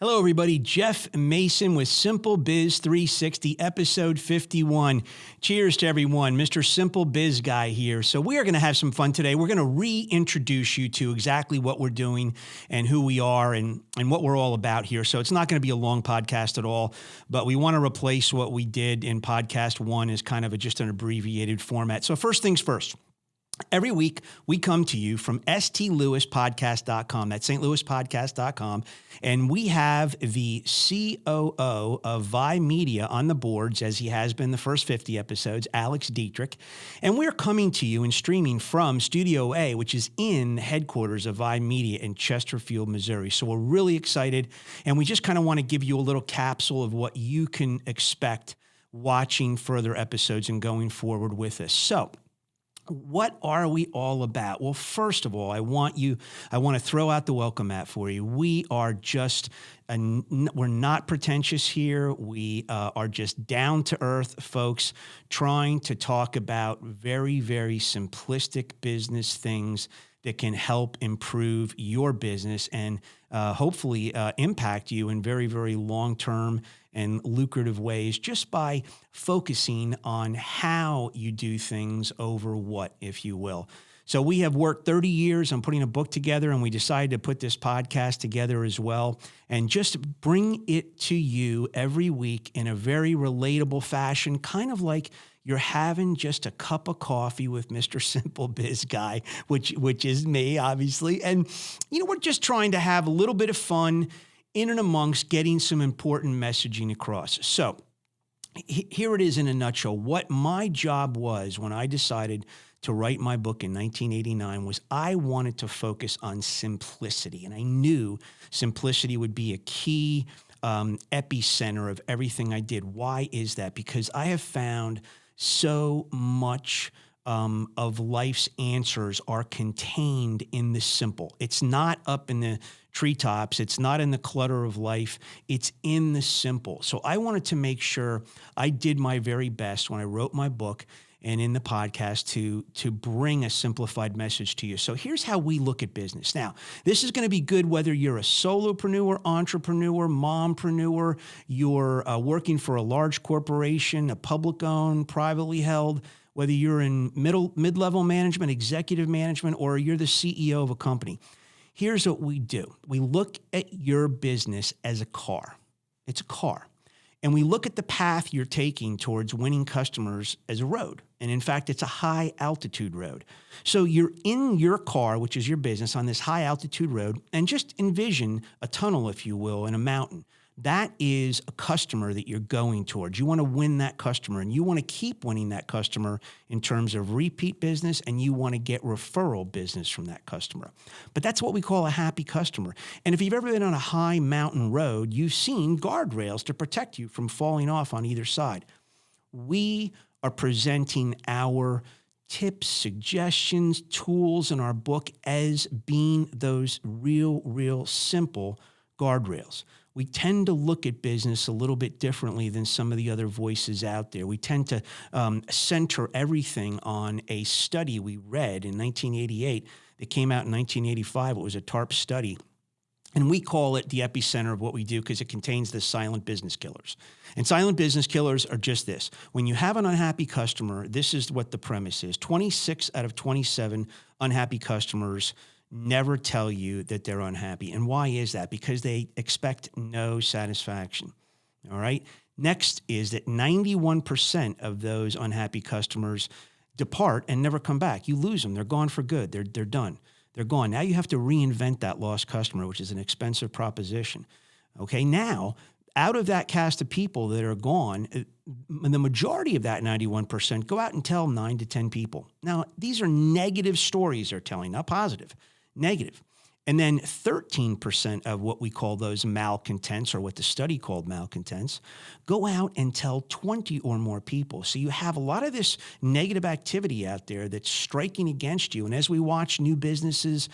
Hello, everybody. Jeff Mason with SimpleBiz360, episode 51. Cheers to everyone. Mr. Simple Biz Guy here. So we are going to have some fun today. We're going to reintroduce you to exactly what we're doing and who we are and what we're all about here. So it's not going to be a long podcast at all, but we want to replace what we did in podcast one as kind of just an abbreviated format. So first things first. Every week, we come to you from stlewispodcast.com. That's stlewispodcast.com. And we have the COO of Vi Media on the boards, as he has been the first 50 episodes, Alex Dietrich. And we're coming to you and streaming from Studio A, which is in the headquarters of Vi Media in Chesterfield, Missouri. So we're really excited. And we just kind of want to give you a little capsule of what you can expect watching further episodes and going forward with us. So what are we all about? Well, first of all, I want to throw out the welcome mat for you. We are we're not pretentious here. We are just down to earth folks trying to talk about very, very simplistic business things that can help improve your business and hopefully impact you in very, very long-term and lucrative ways just by focusing on how you do things over what, if you will. So we have worked 30 years on putting a book together, and we decided to put this podcast together as well and just bring it to you every week in a very relatable fashion, kind of like you're having just a cup of coffee with Mr. Simple Biz Guy, which is me, obviously. And, we're just trying to have a little bit of fun in and amongst getting some important messaging across. So here it is in a nutshell. What my job was when I decided to write my book in 1989 was I wanted to focus on simplicity. And I knew simplicity would be a key epicenter of everything I did. Why is that? Because I have found so much of life's answers are contained in the simple. It's not up in the treetops. It's not in the clutter of life. It's in the simple. So I wanted to make sure I did my very best when I wrote my book and in the podcast to bring a simplified message to you. So here's how we look at business. Now, this is going to be good whether you're a solopreneur, entrepreneur, mompreneur, you're working for a large corporation, a public-owned, privately held, whether you're in mid-level management, executive management, or you're the CEO of a company. Here's what we do. We look at your business as a car. It's a car. And we look at the path you're taking towards winning customers as a road. And in fact, it's a high altitude road. So you're in your car, which is your business, on this high altitude road, and just envision a tunnel, if you will, in a mountain. That is a customer that you're going towards. You want to win that customer, and you want to keep winning that customer in terms of repeat business, and you want to get referral business from that customer. But that's what we call a happy customer. And if you've ever been on a high mountain road, you've seen guardrails to protect you from falling off on either side. We are presenting our tips, suggestions, tools in our book as being those real simple guardrails. We tend to look at business a little bit differently than some of the other voices out there. We tend to center everything on a study we read in 1988 that came out in 1985. It was a TARP study. And we call it the epicenter of what we do because it contains the silent business killers. And silent business killers are just this. When you have an unhappy customer, this is what the premise is. 26 out of 27 unhappy customers never tell you that they're unhappy. And why is that? Because they expect no satisfaction. All right. Next is that 91% of those unhappy customers depart and never come back. You lose them. They're gone for good. They're done. They're gone. Now you have to reinvent that lost customer, which is an expensive proposition. Okay. Now, out of that cast of people that are gone, the majority of that 91% go out and tell 9 to 10 people. Now, these are negative stories they're telling, not positive. Negative. And then 13% of what we call those malcontents, or what the study called malcontents, go out and tell 20 or more people. So you have a lot of this negative activity out there that's striking against you. And as we watch new businesses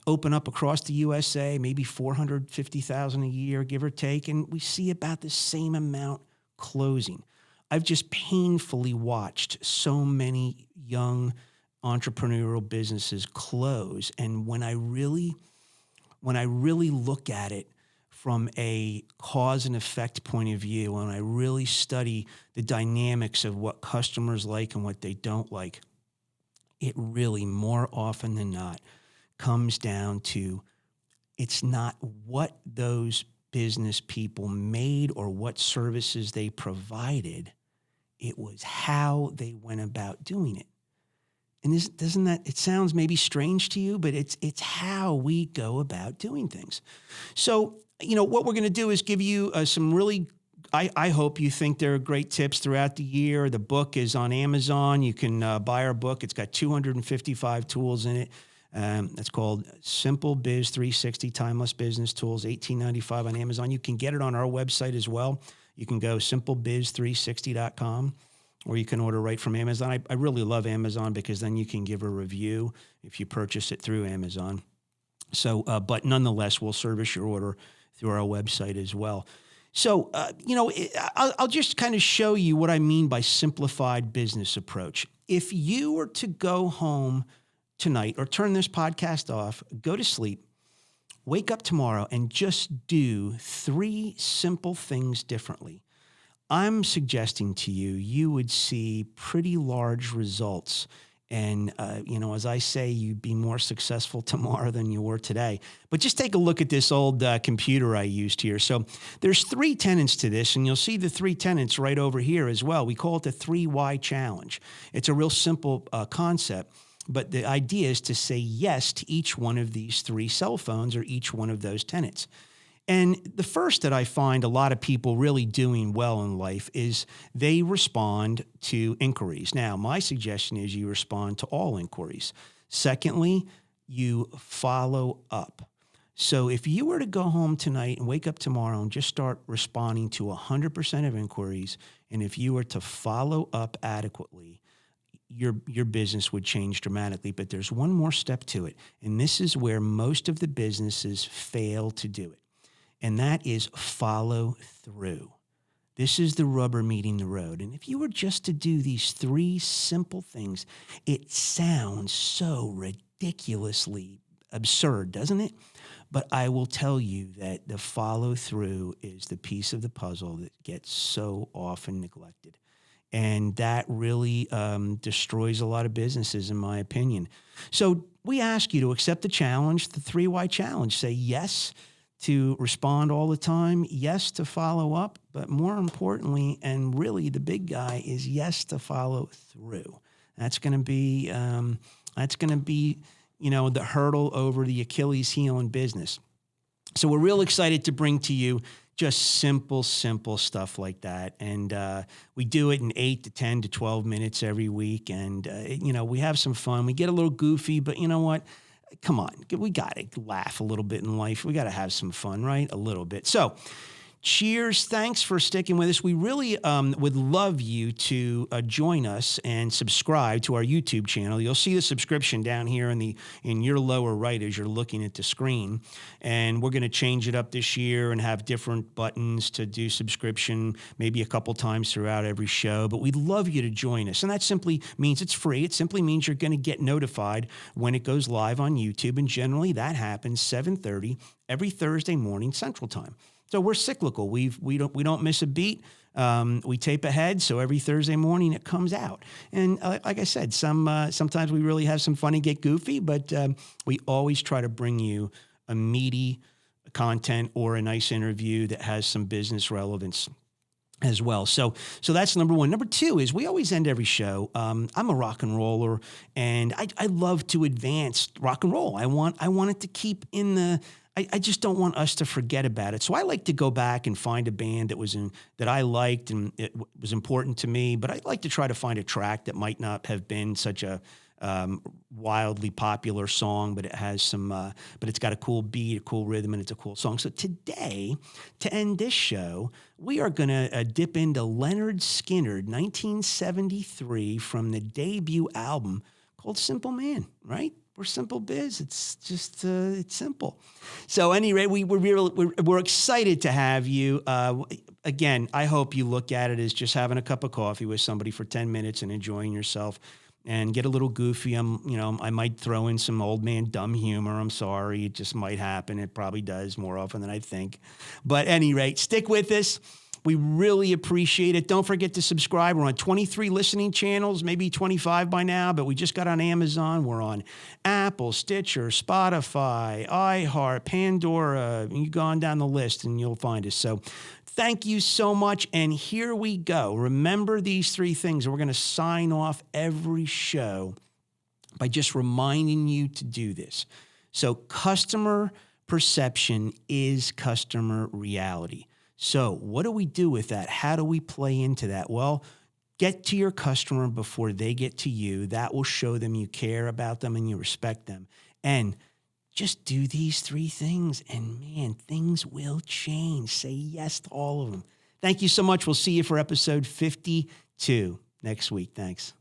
open up across the USA, maybe 450,000 a year, give or take, and we see about the same amount closing. I've just painfully watched so many young entrepreneurial businesses close. And when I really look at it from a cause and effect point of view, when I really study the dynamics of what customers like and what they don't like, it really, more often than not, comes down to it's not what those business people made or what services they provided. It was how they went about doing it. And doesn't that, it sounds maybe strange to you, but it's how we go about doing things. So, what we're going to do is give you some really, I hope you think there are great tips throughout the year. The book is on Amazon. You can buy our book. It's got 255 tools in it. It's called SimpleBiz360 Timeless Business Tools, $18.95 on Amazon. You can get it on our website as well. You can go SimpleBiz360.com, or you can order right from Amazon. I really love Amazon because then you can give a review if you purchase it through Amazon. So, but nonetheless, we'll service your order through our website as well. So, I'll just kind of show you what I mean by simplified business approach. If you were to go home tonight or turn this podcast off, go to sleep, wake up tomorrow, and just do 3 simple things differently, I'm suggesting to you, you would see pretty large results. And, as I say, you'd be more successful tomorrow than you were today. But just take a look at this old computer I used here. So there's 3 tenets to this, and you'll see the 3 tenets right over here as well. We call it the 3 Why challenge. It's a real simple concept, but the idea is to say yes to each one of these 3 cell phones or each one of those tenets. And the first that I find a lot of people really doing well in life is they respond to inquiries. Now, my suggestion is you respond to all inquiries. Secondly, you follow up. So if you were to go home tonight and wake up tomorrow and just start responding to 100% of inquiries, and if you were to follow up adequately, your business would change dramatically. But there's one more step to it, and this is where most of the businesses fail to do it. And that is follow through. This is the rubber meeting the road. And if you were just to do these 3 simple things, it sounds so ridiculously absurd, doesn't it? But I will tell you that the follow through is the piece of the puzzle that gets so often neglected. And that really destroys a lot of businesses, in my opinion. So we ask you to accept the challenge, the 3 Why challenge. Say yes to respond all the time, yes to follow up, but more importantly, and really the big guy, is yes to follow through. That's going to be the hurdle over the Achilles heel in business. So we're real excited to bring to you just simple stuff like that. And we do it in 8 to 10 to 12 minutes every week. And, we have some fun. We get a little goofy, but you know what? Come on, we got to laugh a little bit in life. We got to have some fun, right? A little bit. So cheers. Thanks for sticking with us. We really would love you to join us and subscribe to our YouTube channel. You'll see the subscription down here in your lower right as you're looking at the screen. And we're going to change it up this year and have different buttons to do subscription, maybe a couple times throughout every show. But we'd love you to join us. And that simply means it's free. It simply means you're going to get notified when it goes live on YouTube. And generally that happens 7:30 every Thursday morning Central Time. So we're cyclical. We don't miss a beat. We tape ahead, so every Thursday morning it comes out. And like I said, sometimes we really have some fun and get goofy, but we always try to bring you a meaty content or a nice interview that has some business relevance as well. So that's number 1. Number 2 is we always end every show. I'm a rock and roller, and I love to advance rock and roll. I want it to keep in the. I just don't want us to forget about it. So I like to go back and find a band that I liked and it was important to me. But I like to try to find a track that might not have been such a wildly popular song, but it has some. But it's got a cool beat, a cool rhythm, and it's a cool song. So today, to end this show, we are going to dip into Leonard Skinner, 1973, from the debut album called Simple Man. Right? We're Simple Biz. It's just it's simple. So anyway, we're excited to have you. Again, I hope you look at it as just having a cup of coffee with somebody for 10 minutes and enjoying yourself. and get a little goofy. I might throw in some old man dumb humor. I'm sorry. It just might happen. It probably does more often than I think. But at any rate, stick with us. We really appreciate it. Don't forget to subscribe. We're on 23 listening channels, maybe 25 by now, but we just got on Amazon. We're on Apple, Stitcher, Spotify, iHeart, Pandora. You go on down the list and you'll find us. So thank you so much. And here we go. Remember these three things. We're going to sign off every show by just reminding you to do this. So customer perception is customer reality. So what do we do with that? How do we play into that? Well, get to your customer before they get to you. That will show them you care about them and you respect them. And just do these three things, and man, things will change. Say yes to all of them. Thank you so much. We'll see you for episode 52 next week. Thanks.